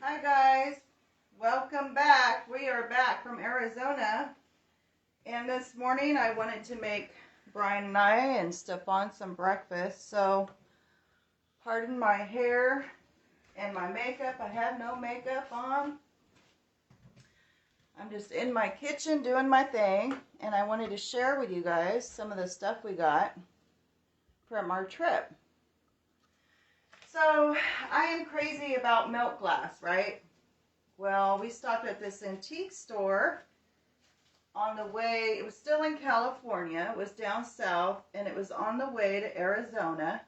Hi guys, welcome back. We are back from Arizona, and this morning I wanted to make Brian and I and Stefan some breakfast. So pardon my hair and my makeup. I have no makeup on. I'm just in my kitchen doing my thing, and I wanted to share with you guys some of the stuff we got from our trip. So I am crazy about milk glass, right? Well, we stopped at this antique store on the way. It was still in California. It was down south, and it was on the way to Arizona.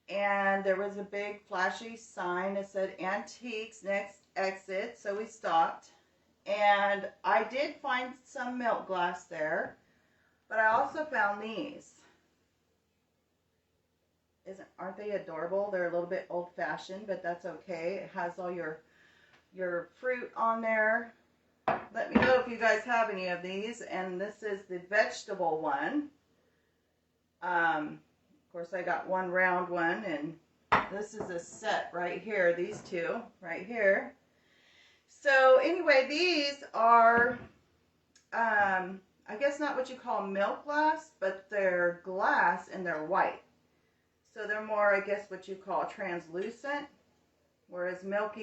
And there was a big flashy sign that said Antiques, next exit. So we stopped. And I did find some milk glass there, but I also found these. Aren't they adorable? They're a little bit old-fashioned, but that's okay. It has all your fruit on there. Let me know if you guys have any of these. And this is the vegetable one. Of course, I got one round one, and this is a set right here. These two right here. So anyway, these are, I guess not what you call milk glass, but they're glass and they're white. So they're more, I guess, what you call translucent, whereas milk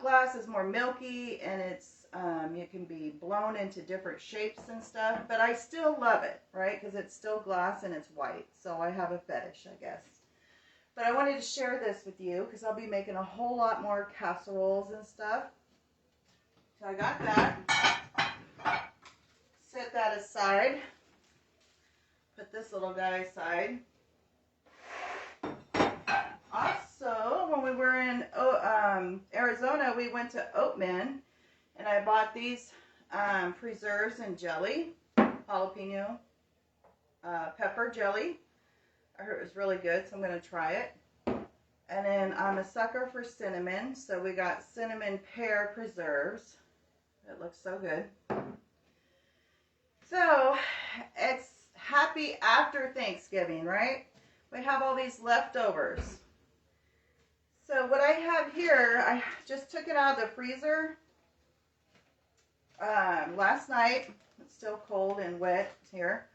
glass is more milky, and it's it can be blown into different shapes and stuff. But I still love it, right? Because it's still glass and it's white. So I have a fetish, I guess. But I wanted to share this with you because I'll be making a whole lot more casseroles and stuff. So I got that. Set that aside. Put this little guy aside. Also, when we were in Arizona, we went to Oatman, and I bought these preserves and jelly, jalapeno pepper jelly. I heard it was really good, so I'm going to try it. And then I'm a sucker for cinnamon, so we got cinnamon pear preserves. It looks so good. So, it's happy after Thanksgiving, right? We have all these leftovers. So what I have here, I just took it out of the freezer last night. It's still cold and wet here.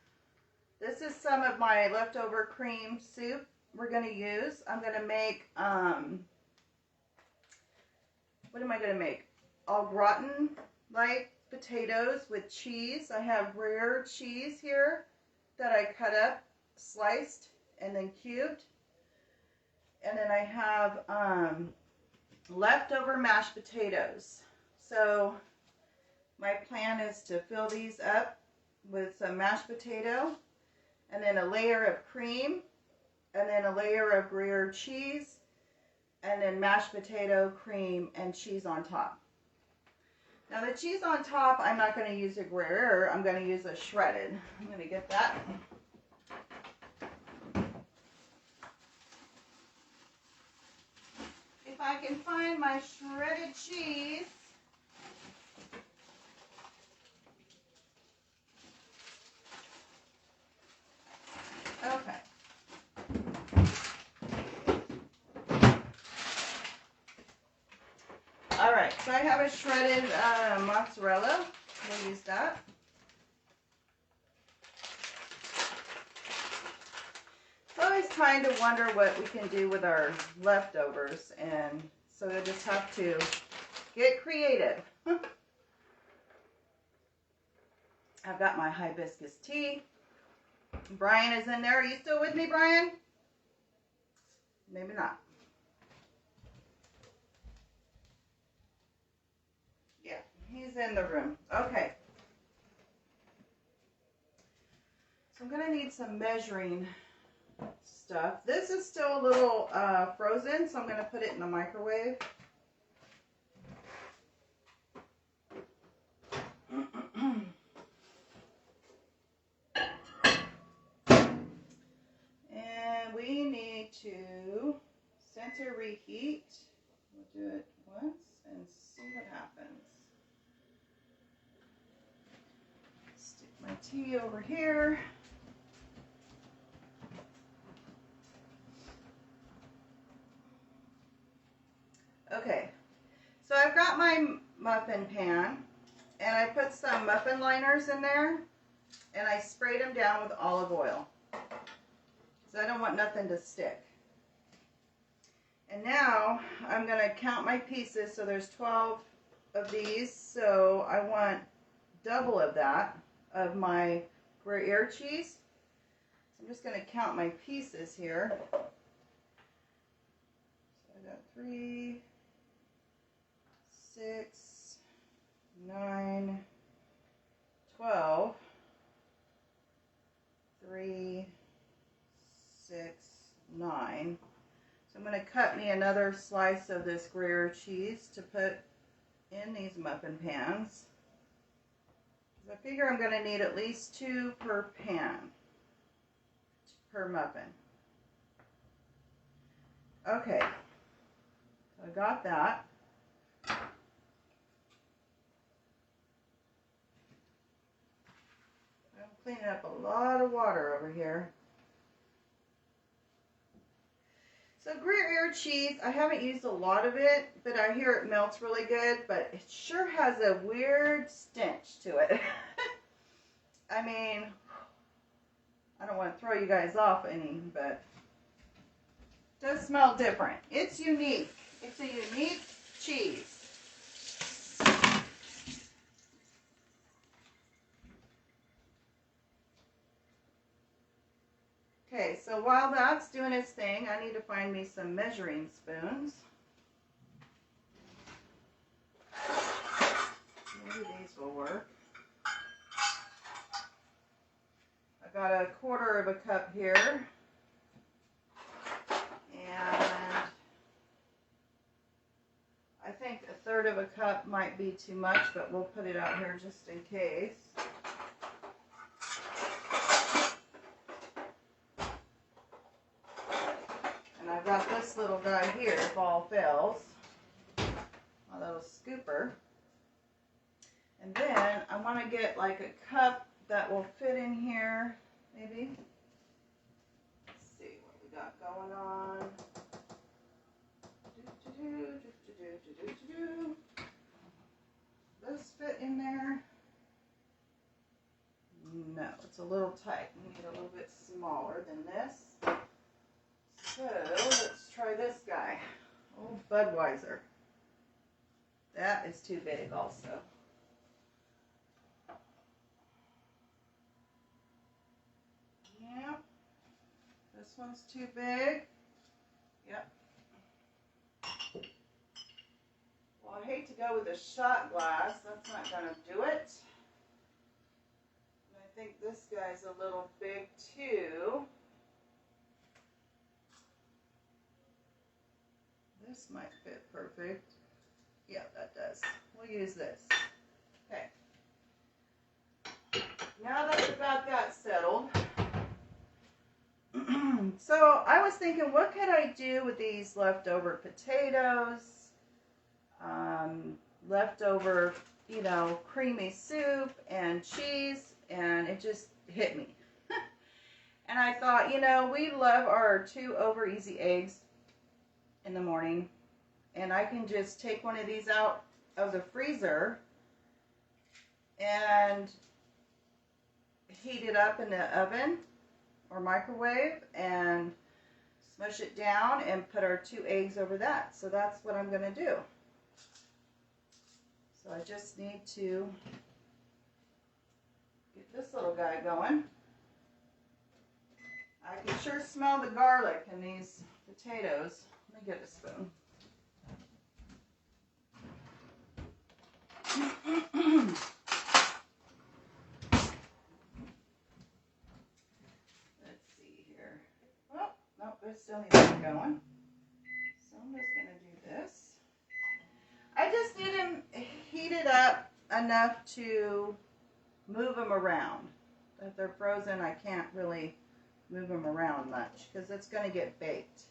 This is some of my leftover cream soup we're going to use. I'm going to make, what am I going to make? Au gratin like potatoes with cheese. I have Gruyere cheese here that I cut up, sliced, and then cubed. And then I have leftover mashed potatoes. So my plan is to fill these up with some mashed potato, and then a layer of cream, and then a layer of Gruyere cheese, and then mashed potato, cream, and cheese on top. Now the cheese on top, I'm not going to use a Gruyere. I'm going to use a shredded. I'm going to get that. If I can find my shredded cheese. Okay. All right, so I have a shredded mozzarella. We'll use that. I always kind of wonder what we can do with our leftovers, and so I just have to get creative. I've got my hibiscus tea. Brian is in there. Are you still with me, Brian? Maybe not. Yeah, he's in the room. Okay. So I'm going to need some measuring stuff. This is still a little frozen, so I'm going to put it in the microwave. And we need to center reheat. We'll do it once and see what happens. Stick my tea over here. Okay, my muffin pan and I put some muffin liners in there and I sprayed them down with olive oil. So I don't want nothing to stick. And now I'm going to count my pieces. So there's 12 of these. So I want double of that of my Gruyere cheese. So I'm just going to count my pieces here. So I got 3, 6, 9, 12, 3, 6, 9. So I'm going to cut me another slice of this Gruyere cheese to put in these muffin pans. I figure I'm going to need at least 2 per pan, per muffin. Okay, so I got that. I'm cleaning up a lot of water over here. So Gruyere cheese, I haven't used a lot of it, but I hear it melts really good, but it sure has a weird stench to it. I mean, I don't want to throw you guys off any, but it does smell different. It's unique. It's a unique cheese. Okay, so while that's doing its thing, I need to find me some measuring spoons. Maybe these will work. I got a 1/4 of a cup here. And I think 1/3 of a cup might be too much, but we'll put it out here just in case. And I've got this little guy here if all fails. A little scooper. And then I want to get like a cup that will fit in here, maybe. Let's see what we got going on. Does this fit in there? No, it's a little tight. We need a little bit smaller than this. So let's try this guy. Old Budweiser. That is too big also. Yep. This one's too big. Yep. Well, I hate to go with a shot glass. That's not going to do it. And I think this guy's a little big too. This might fit perfect. Yeah, that does. We'll use this. Okay. Now that we've got that settled, so I was thinking, what could I do with these leftover potatoes, leftover, you know, creamy soup and cheese, and it just hit me. And I thought, you know, we love our 2 over easy eggs in the morning, and I can just take one of these out of the freezer and heat it up in the oven or microwave and smush it down and put our 2 eggs over that. So that's what I'm going to do. So I just need to get this little guy going. I can sure smell the garlic in these potatoes. Let me get a spoon. Let's see here. Oh, no, there's still need to be going. So I'm just going to do this. I just need them heated up enough to move them around. If they're frozen, I can't really move them around much because it's going to get baked.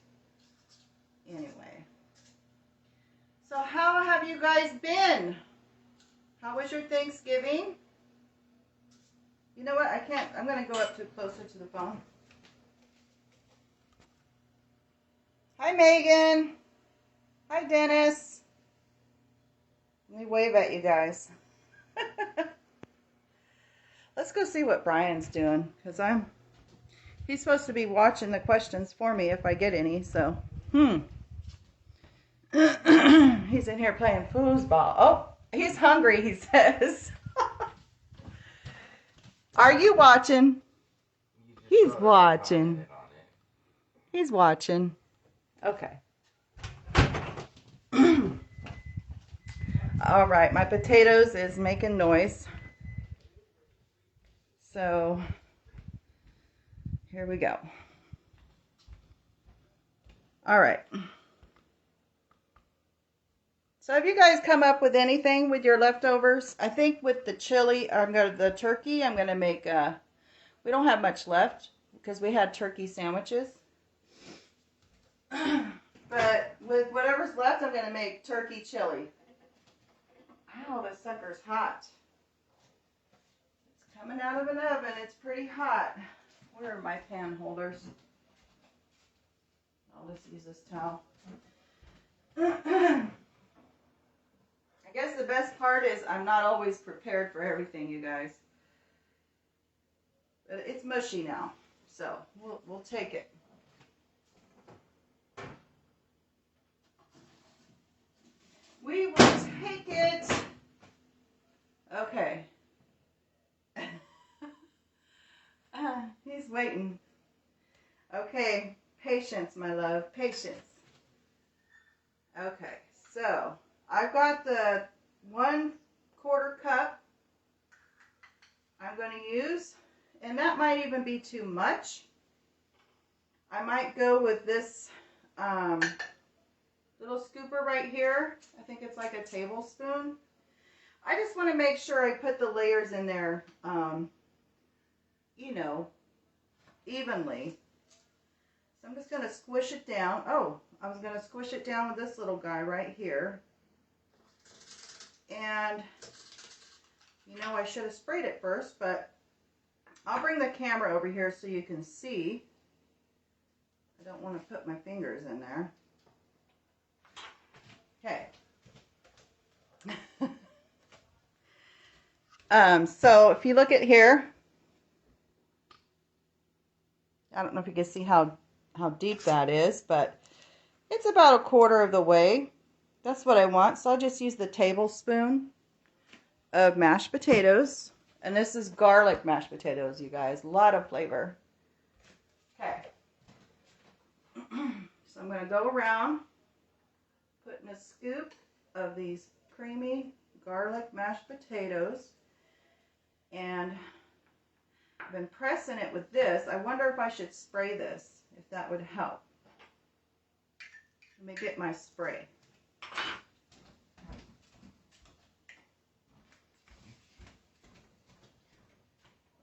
Anyway. So how have you guys been? How was your Thanksgiving? You know what? I can't. I'm going to go up closer to the phone. Hi, Megan. Hi, Dennis. Let me wave at you guys. Let's go see what Brian's doing, because he's supposed to be watching the questions for me if I get any, so, He's in here playing foosball. Oh, he's hungry, he says. Are you watching? He's watching. He's watching. Okay. All right, my potatoes is making noise. So, here we go. All right. So have you guys come up with anything with your leftovers? I think with the chili, the turkey, I'm going to make, we don't have much left because we had turkey sandwiches. But with whatever's left, I'm going to make turkey chili. Oh, this sucker's hot. It's coming out of an oven. It's pretty hot. Where are my pan holders? I'll just use this towel. I guess the best part is I'm not always prepared for everything, you guys. But it's mushy now, so we'll take it. We will take it. Okay. He's waiting. Okay, patience, my love, patience. Okay, so I've got the 1/4 cup I'm going to use, and that might even be too much. I might go with this little scooper right here. I think it's like a tablespoon. I just want to make sure I put the layers in there, you know, evenly. So I'm just going to squish it down. Oh, I was going to squish it down with this little guy right here. And, you know, I should have sprayed it first, but I'll bring the camera over here so you can see. I don't want to put my fingers in there. Okay. So if you look at here, I don't know if you can see how deep that is, but it's about 1/4 of the way. That's what I want. So I'll just use the tablespoon of mashed potatoes. And this is garlic mashed potatoes, you guys. A lot of flavor. Okay. So I'm going to go around putting a scoop of these creamy garlic mashed potatoes. And I've been pressing it with this. I wonder if I should spray this, if that would help. Let me get my spray.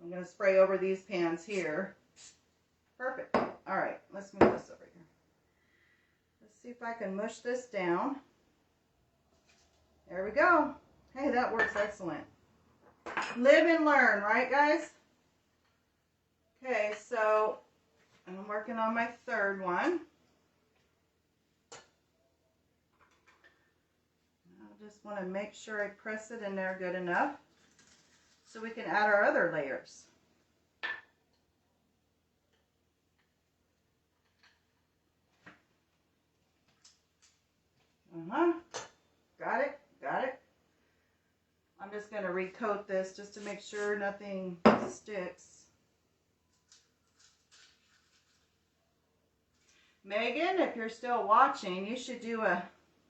I'm going to spray over these pans here. Perfect. All right, let's move this over here. Let's see if I can mush this down. There we go. Hey, that works excellent. Live and learn, right, guys? Okay, so I'm working on my 3rd one. I just want to make sure I press it in there good enough so we can add our other layers. Got it, got it. I'm just going to recoat this just to make sure nothing sticks. Megan, if you're still watching, you should do a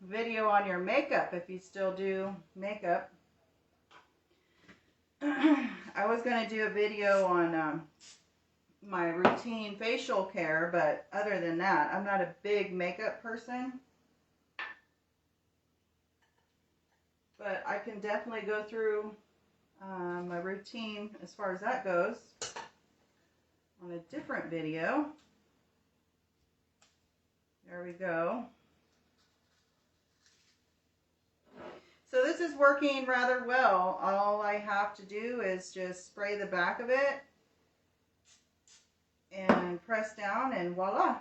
video on your makeup if you still do makeup. I was going to do a video on my routine facial care, but other than that, I'm not a big makeup person. But I can definitely go through my routine as far as that goes on a different video. There we go. So this is working rather well. All I have to do is just spray the back of it and press down, and voila.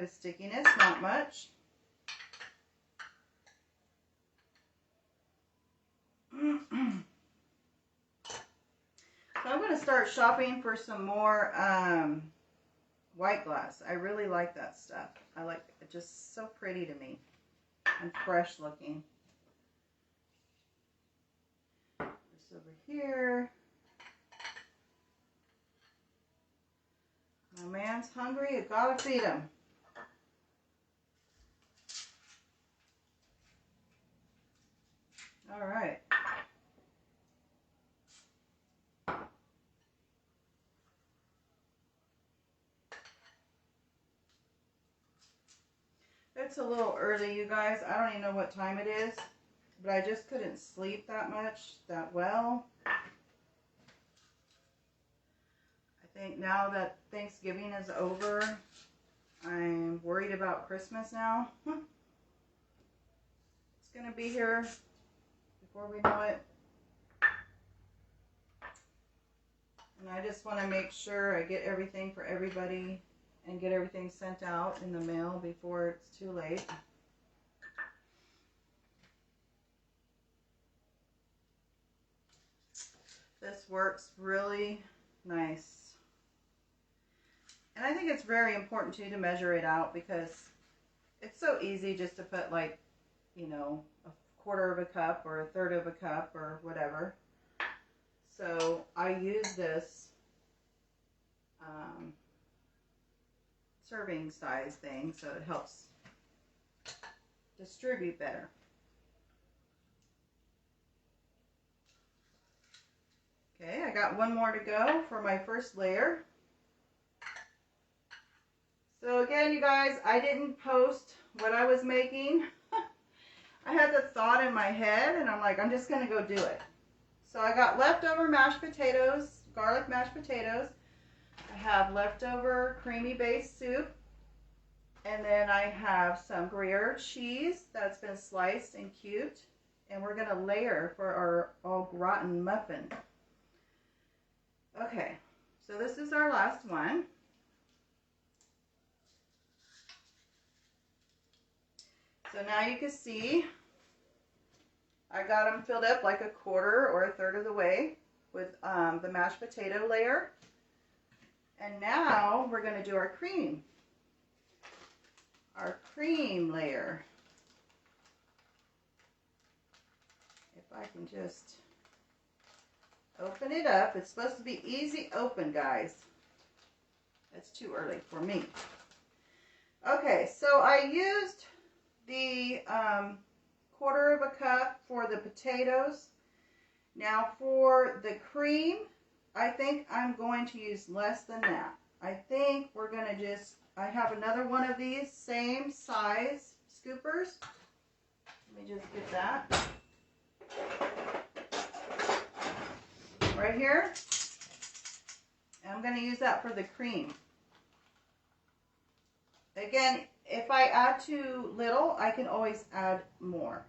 of stickiness, not much. So I'm going to start shopping for some more white glass. I really like that stuff. I like it, just so pretty to me and fresh looking. This over here. My man's hungry. You gotta feed him. All right. It's a little early, you guys. I don't even know what time it is, but I just couldn't sleep that well. I think now that Thanksgiving is over, I'm worried about Christmas now. It's gonna be here before we know it. And I just want to make sure I get everything for everybody and get everything sent out in the mail before it's too late. This works really nice. And I think it's very important too to measure it out, because it's so easy just to put, like, you know, a quarter of a cup or a third of a cup or whatever. So I use this serving size thing, so it helps distribute better. Okay, I got one more to go for my first layer. So again, you guys, I didn't post what I was making. I had the thought in my head, and I'm like, I'm just going to go do it. So I got leftover mashed potatoes, garlic mashed potatoes. I have leftover creamy based soup. And then I have some Gruyere cheese that's been sliced and cubed. And we're going to layer for our au gratin muffin. Okay, so this is our last one. So now you can see I got them filled up like a quarter or a third of the way with the mashed potato layer. And now we're going to do our cream. Our cream layer. If I can just open it up. It's supposed to be easy open, guys. It's too early for me. Okay, so I used the quarter of a cup for the potatoes. Now for the cream, I think I'm going to use less than that. I think we're going to just, I have another one of these same size scoopers. Let me just get that. Right here. And I'm going to use that for the cream. Again, if I add too little, I can always add more.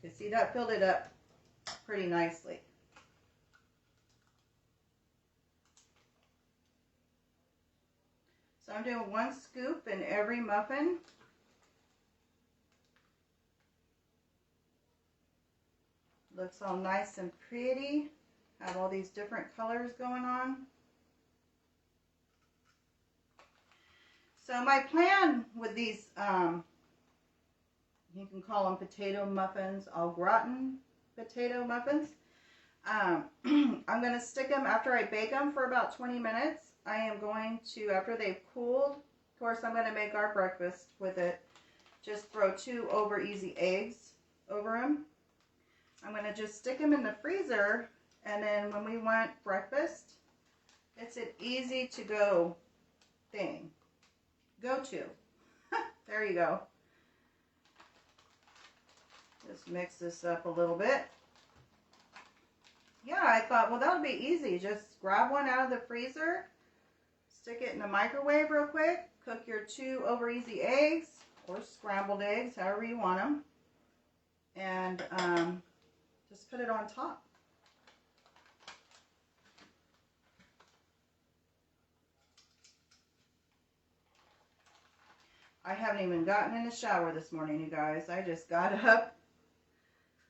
You can see that filled it up pretty nicely. So I'm doing 1 scoop in every muffin. Looks all nice and pretty. Have all these different colors going on. So my plan with these, you can call them potato muffins, au gratin potato muffins. I'm going to stick them after I bake them for about 20 minutes. I am going to, after they've cooled, of course I'm going to make our breakfast with it. Just throw 2 over easy eggs over them. I'm going to just stick them in the freezer, and then when we want breakfast, it's an easy to go thing. Go to. There you go. Just mix this up a little bit. Yeah, I thought, well, that would be easy. Just grab one out of the freezer, stick it in the microwave real quick, cook your 2 over easy eggs, or scrambled eggs, however you want them, and just put it on top. I haven't even gotten in the shower this morning, you guys. I just got up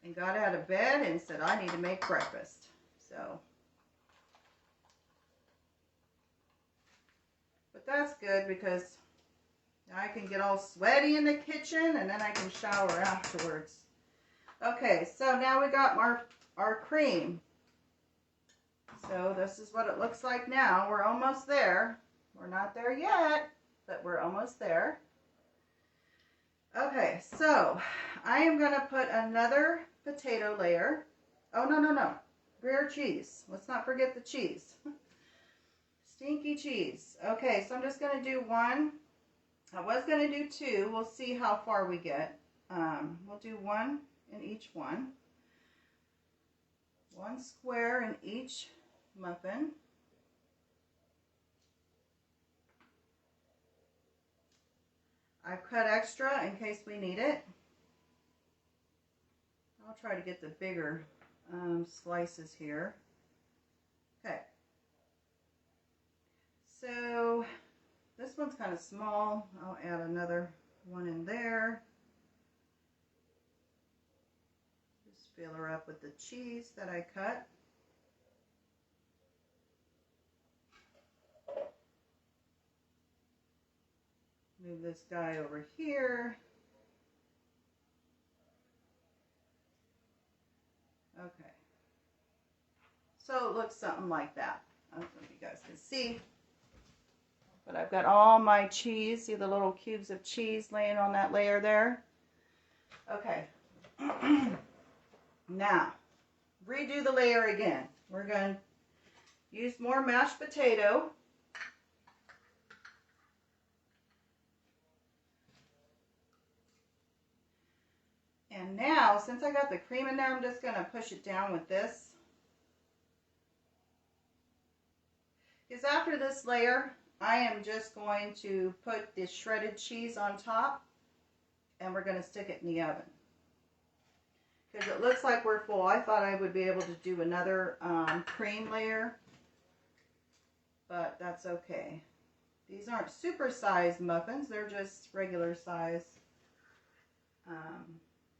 and got out of bed and said I need to make breakfast. So, but that's good because I can get all sweaty in the kitchen and then I can shower afterwards. Okay, so now we got our cream. So this is what it looks like now. We're almost there. We're not there yet, but we're almost there. Okay, so I am going to put another potato layer. Oh, no. Gruyere cheese. Let's not forget the cheese. Stinky cheese. Okay, so I'm just going to do one. I was going to do two. We'll see how far we get. We'll do one in each one. One square in each muffin. I've cut extra in case we need it. I'll try to get the bigger slices here. Okay. So this one's kind of small. I'll add another one in there. Just fill her up with the cheese that I cut. Move this guy over here. Okay. So it looks something like that. I don't know if you guys can see. But I've got all my cheese. See the little cubes of cheese laying on that layer there? Okay. Now, redo the layer again. We're going to use more mashed potato. And now, since I got the cream in there, I'm just going to push it down with this. Because after this layer, I am just going to put the shredded cheese on top, and we're going to stick it in the oven. Because it looks like we're full. I thought I would be able to do another cream layer, but that's okay. These aren't super sized muffins. They're just regular size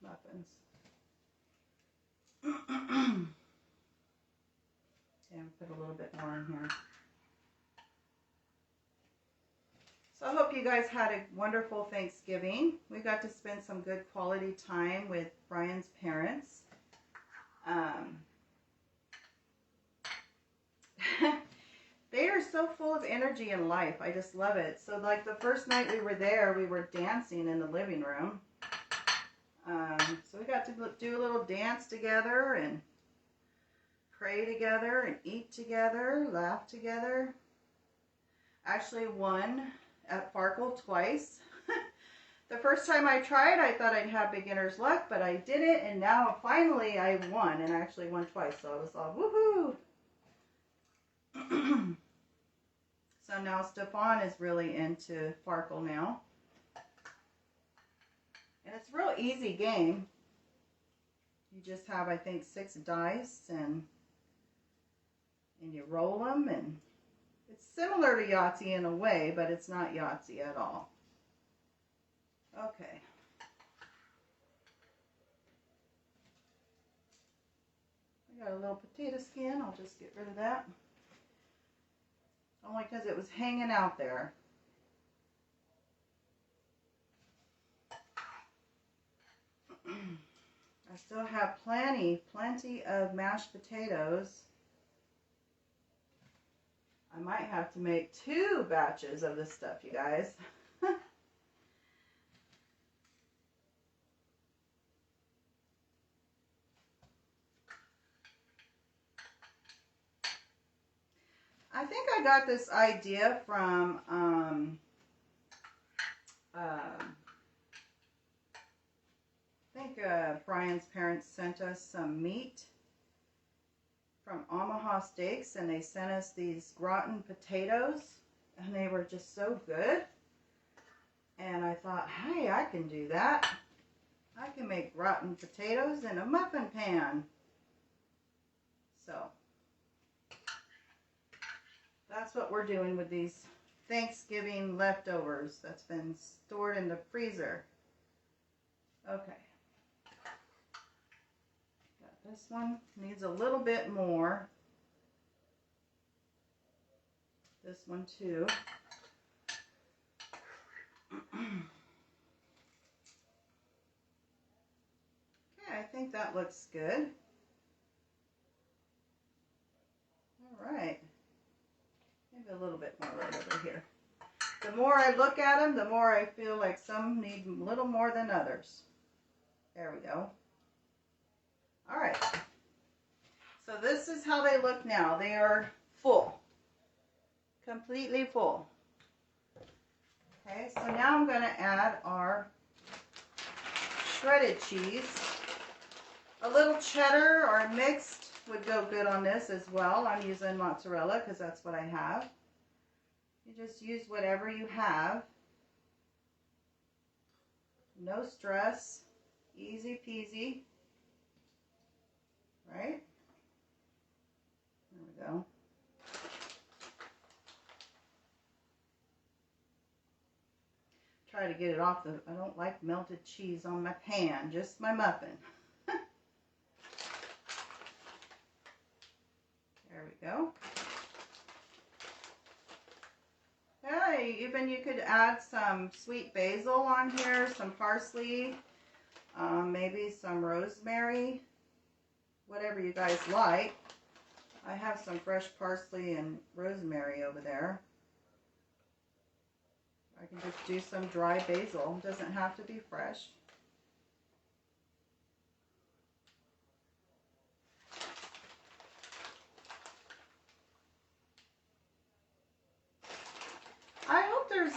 muffins. And put a little bit more in here. So I hope you guys had a wonderful Thanksgiving. We got to spend some good quality time with Brian's parents. They are so full of energy and life. I just love it. So like the first night we were there, we were dancing in the living room. So we got to do a little dance together and pray together and eat together, laugh together. Actually won at Farkle twice. The first time I tried, I thought I'd have beginner's luck, but I didn't, and now finally I won, and I actually won twice, so I was all woohoo! So now Stefan is really into Farkle now. And it's a real easy game. You just have, I think, 6 dice, and you roll them, and it's similar to Yahtzee in a way, but it's not Yahtzee at all. Okay. I got a little potato skin. I'll just get rid of that. Only because it was hanging out there. I still have plenty of mashed potatoes. I might have to make 2 batches of this stuff, you guys. I think I got this idea from I think Brian's parents sent us some meat from Omaha Steaks, and they sent us these gratin potatoes, and they were just so good. And I thought, hey, I can do that. I can make gratin potatoes in a muffin pan. So that's what we're doing with these Thanksgiving leftovers that's been stored in the freezer. Okay. Got this one. Needs a little bit more. This one too. Okay, I think that looks good. All right. Maybe a little bit more right over here. The more I look at them, the more I feel like some need a little more than others. There we go. All right. So this is how they look now. They are full. Completely full. Okay, so now I'm going to add our shredded cheese. A little cheddar or mixed would go good on this as well. I'm using mozzarella because that's what I have. You just use whatever you have. No stress. Easy peasy. Right? There we go. Try to get it off the, I don't like melted cheese on my pan, just my muffin. There we go. Yeah, even you could add some sweet basil on here, some parsley, maybe some rosemary, whatever you guys like. I have some fresh parsley and rosemary over there. I can just do some dry basil. It doesn't have to be fresh.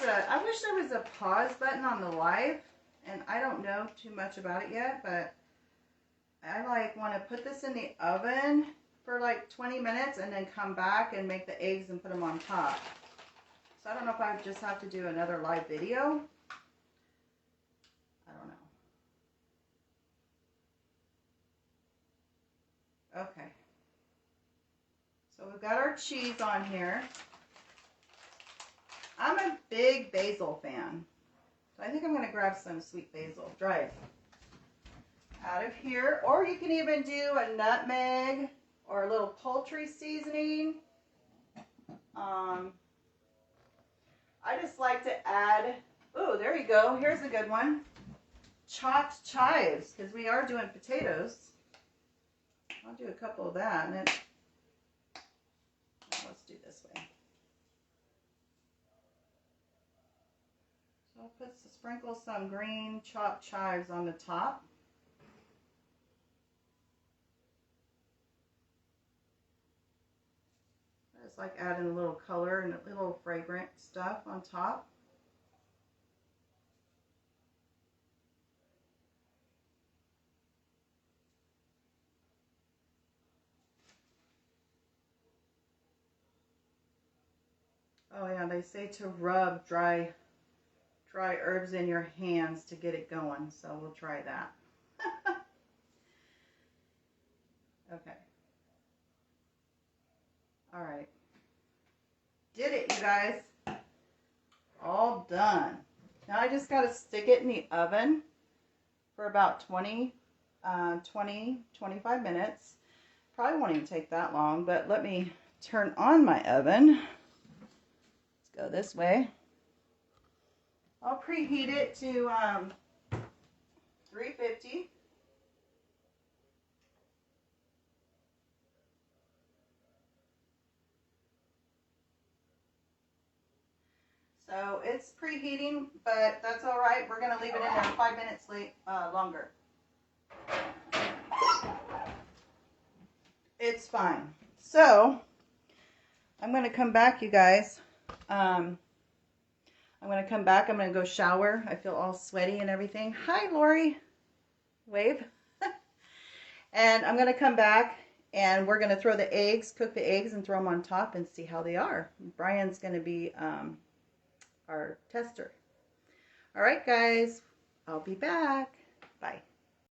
I wish there was a pause button on the live, and I don't know too much about it yet, but I want to put this in the oven for like 20 minutes and then come back and make the eggs and put them on top. So I don't know if I just have to do another live video. I don't know. Okay. So we've got our cheese on here. I'm a big basil fan. So I think I'm going to grab some sweet basil, dried, out of here. Or you can even do a nutmeg or a little poultry seasoning. I just like to add, oh, there you go. Here's a good one. Chopped chives, because we are doing potatoes. I'll do a couple of that. And then, let's do this way. So I'll sprinkle some green chopped chives on the top. I just like adding a little color and a little fragrant stuff on top. Oh yeah, they say to rub dry herbs in your hands to get it going, so we'll try that. Okay. All right. Did it, you guys. All done. Now I just got to stick it in the oven for about 25 minutes. Probably won't even take that long, but let me turn on my oven. Let's go this way. I'll preheat it to 350. So it's preheating, but that's all right. We're going to leave it in there 5 minutes longer. It's fine. So I'm going to come back, you guys. I'm going to come back. I'm going to go shower. I feel all sweaty and everything. Hi, Lori. Wave. And I'm going to come back and we're going to throw the eggs, cook the eggs and throw them on top and see how they are. Brian's going to be our tester. All right, guys. I'll be back. Bye.